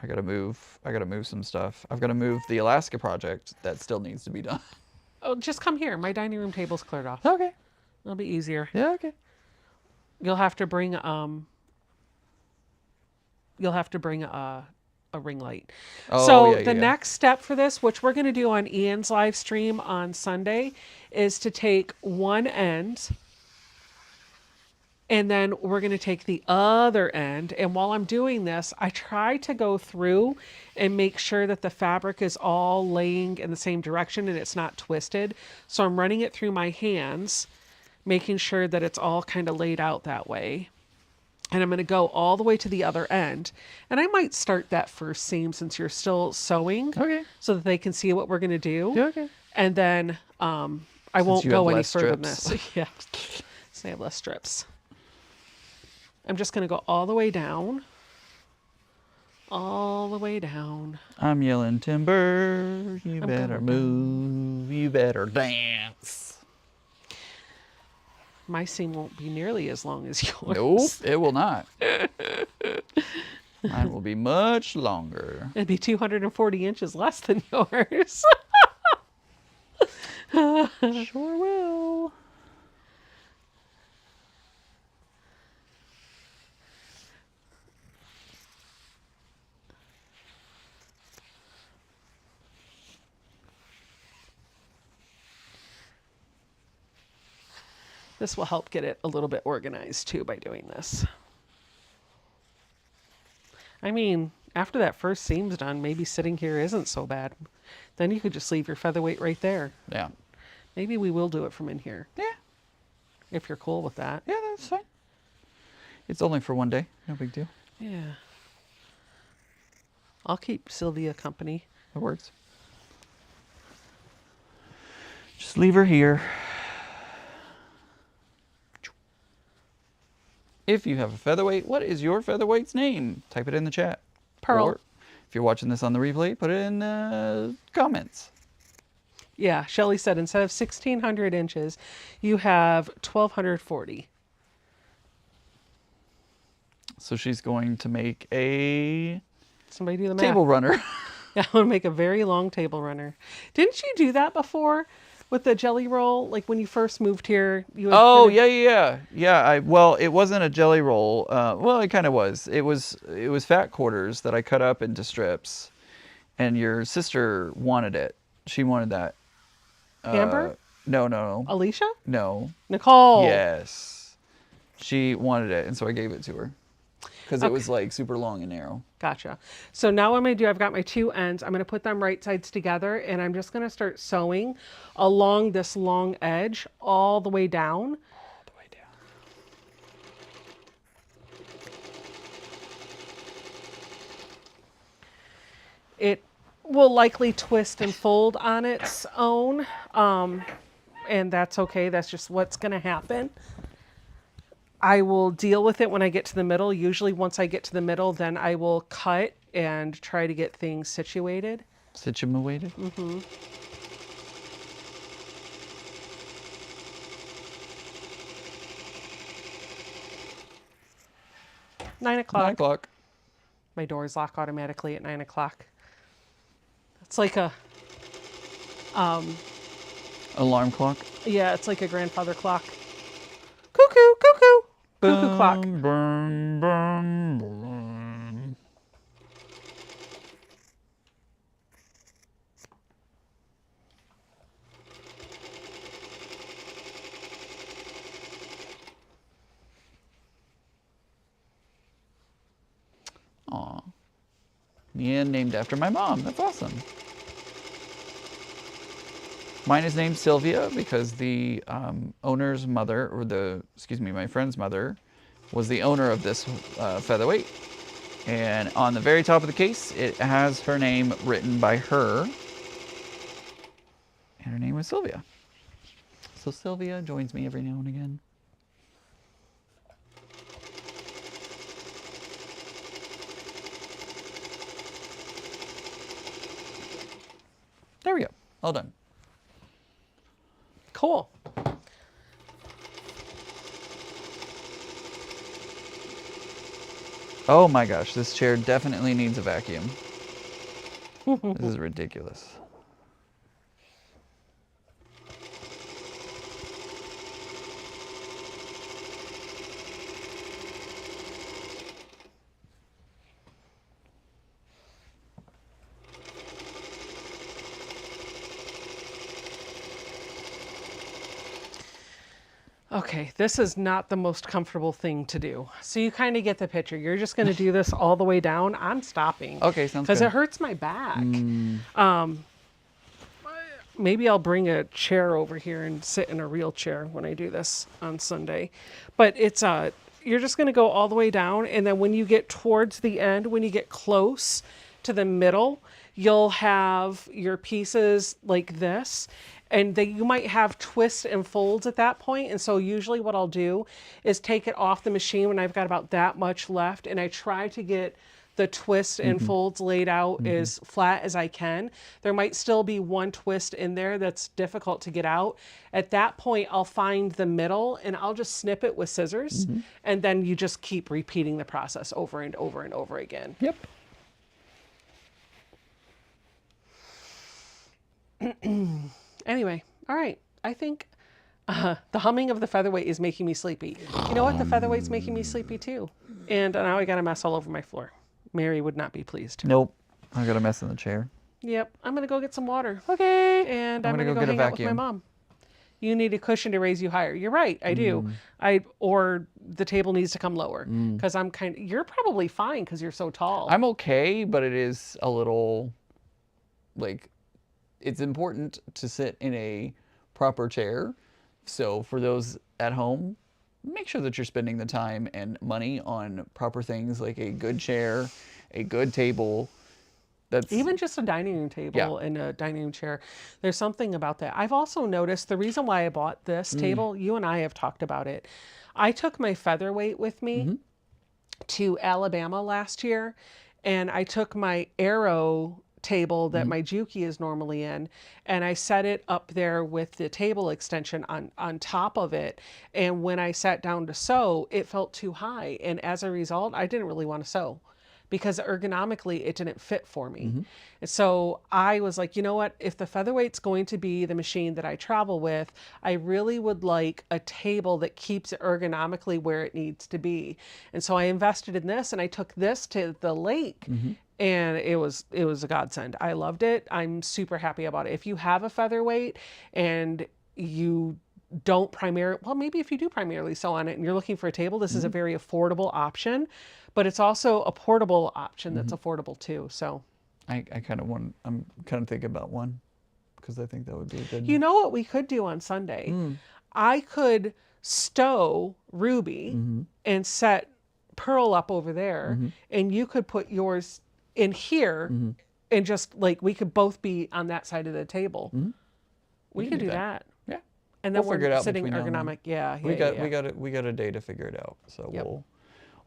I gotta move some stuff. I've got to move the Alaska project that still needs to be done. Oh, just come here. My dining room table's cleared off. Okay. It'll be easier. Yeah. Okay. You'll have to bring a ring light. Oh, so yeah, the next step for this, which we're going to do on Ian's live stream on Sunday, is to take one end and then we're going to take the other end. And while I'm doing this, I try to go through and make sure that the fabric is all laying in the same direction and it's not twisted. So I'm running it through my hands, making sure that it's all kind of laid out that way. And I'm going to go all the way to the other end. And I might start that first seam since you're still sewing. Okay. So that they can see what we're going to do. Yeah, okay. And then I won't go any further than this. Yeah. So I have less strips. I'm just going to go all the way down. All the way down. I'm yelling timber. You better move. You better dance. My seam won't be nearly as long as yours. Nope, it will not. Mine will be much longer. It'd be 240 inches less than yours. Sure will. This will help get it a little bit organized too by doing this. I mean, after that first seam's done, maybe sitting here isn't so bad. Then you could just leave your featherweight right there. Yeah. Maybe we will do it from in here. Yeah. If you're cool with that. Yeah, that's fine. It's only for one day. No big deal. Yeah. I'll keep Sylvia company. It works. Just leave her here. If you have a featherweight, what is your featherweight's name? Type it in the chat. Pearl. Or if you're watching this on the replay, put it in the comments. Yeah, Shelly said instead of 1,600 inches, you have 1,240. So she's going to make a Somebody do the math. table runner. Yeah, I want to make a very long table runner. Didn't you do that before with the jelly roll? Like when you first moved here? You had Oh, finished- yeah. Well, it wasn't a jelly roll. Well, it kind of was. It was fat quarters that I cut up into strips, and your sister wanted it. She wanted that. Amber? No. Alicia? No. Nicole? Yes. She wanted it, and so I gave it to her. Because it was like super long and narrow. Gotcha. So now what I'm going to do, I've got my two ends. I'm going to put them right sides together, and I'm just going to start sewing along this long edge all the way down. All the way down. It will likely twist and fold on its own, and that's okay. That's just what's going to happen. I will deal with it when I get to the middle. Usually once I get to the middle, then I will cut and try to get things situated. Situated? Mm-hmm. Nine 9 o'clock. o'clock. My doors lock automatically at 9 o'clock. It's like a, Alarm clock. yeah, it's like a grandfather clock. Cuckoo, cuckoo, cuckoo clock. Boom, boom, boom. Aw. Mia named after my mom. That's awesome. Mine is named Sylvia because the owner's mother, or my friend's mother, was the owner of this featherweight. And on the very top of the case, it has her name written by her. And her name was Sylvia. So Sylvia joins me every now and again. There we go. All done. Cool. Oh my gosh, this chair definitely needs a vacuum. This is ridiculous. Okay, this is not the most comfortable thing to do. So you kind of get the picture. You're just going to do this all the way down. I'm stopping. Okay, sounds good. Because it hurts my back. Maybe I'll bring a chair over here and sit in a real chair when I do this on Sunday. But it's you're just going to go all the way down, and then when you get towards the end, when you get close to the middle, you'll have your pieces like this. And you might have twists and folds at that point. And so usually what I'll do is take it off the machine when I've got about that much left. And I try to get the twists and folds laid out as flat as I can. There might still be one twist in there that's difficult to get out. At that point, I'll find the middle and I'll just snip it with scissors. And then you just keep repeating the process over and over and over again. Yep. Anyway, all right. I think the humming of the featherweight is making me sleepy. You know what? The featherweight's making me sleepy too. And now I got a mess all over my floor. Mary would not be pleased. Nope. I got a mess in the chair. Yep. I'm going to go get some water. Okay. And I'm going to go get a hang out with my vacuum. mom. you need a cushion to raise you higher. You're right, I do. Or the table needs to come lower because you're probably fine because you're so tall. I'm okay, but it is a little, like, it's important to sit in a proper chair. So for those at home, make sure that you're spending the time and money on proper things like a good chair, a good table. That's even just a dining room table and a dining room chair. There's something about that. I've also noticed the reason why I bought this table, you and I have talked about it. I took my Featherweight with me to Alabama last year, and I took my Arrow table that my Juki is normally in, and I set it up there with the table extension on top of it. And when I sat down to sew, it felt too high, and as a result, I didn't really want to sew because ergonomically it didn't fit for me. And so I was like, you know what, if the Featherweight's going to be the machine that I travel with, I really would like a table that keeps it ergonomically where it needs to be. And so I invested in this, and I took this to the lake, and it was a godsend. I loved it. I'm super happy about it. If you have a Featherweight and you don't primarily, well, maybe if you do primarily sew on it and you're looking for a table, this is a very affordable option, but it's also a portable option that's affordable too. So I'm kind of thinking about one because I think that would be a good. you know what we could do on Sunday? I could stow Ruby and set Pearl up over there, and you could put yours in here, and just like we could both be on that side of the table. We could do that. Yeah. And then We'll figure it we're out sitting between now and ergonomic. Yeah, we got a day to figure it out. So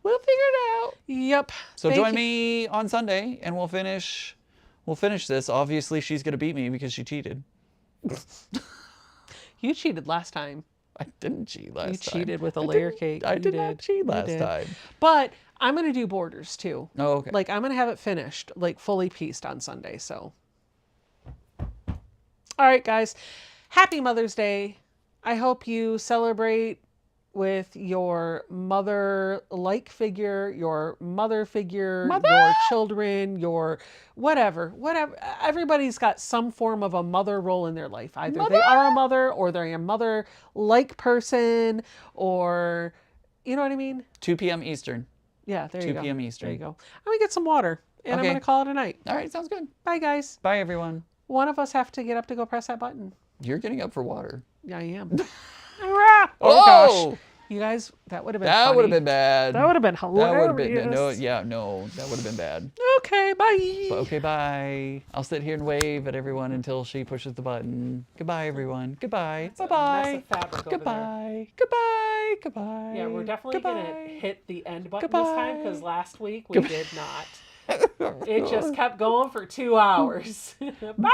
we'll figure it out. Yep. So join me on Sunday and we'll finish this. Obviously she's gonna beat me because she cheated. You cheated last time. I didn't cheat last time. You cheated with a layer cake. I did not cheat last time. But I'm going to do borders too. Oh, okay. Like I'm going to have it finished, like fully pieced on Sunday. So, all right, guys, happy Mother's Day. I hope you celebrate with your mother-like figure, your mother figure, your children, your whatever. Everybody's got some form of a mother role in their life. Either they are a mother or they're a mother-like person, or, you know what I mean? 2 p.m. Eastern. Yeah, there you go. 2 p.m. Eastern. There you go. I'm going to get some water, and I'm going to call it a night. All right, sounds good. Bye, guys. Bye, everyone. One of us have to get up to go press that button. You're getting up for water. Yeah, I am. Oh, gosh. You guys, that would have been That would have been bad. That would have been hilarious. That would have been, no, that would have been bad. Okay, bye. Okay, bye. I'll sit here and wave at everyone until she pushes the button. Goodbye, everyone. Goodbye. Bye-bye. Goodbye. Goodbye. Goodbye. Yeah, we're definitely going to hit the end button this time because last week we did not. It just kept going for 2 hours. Bye.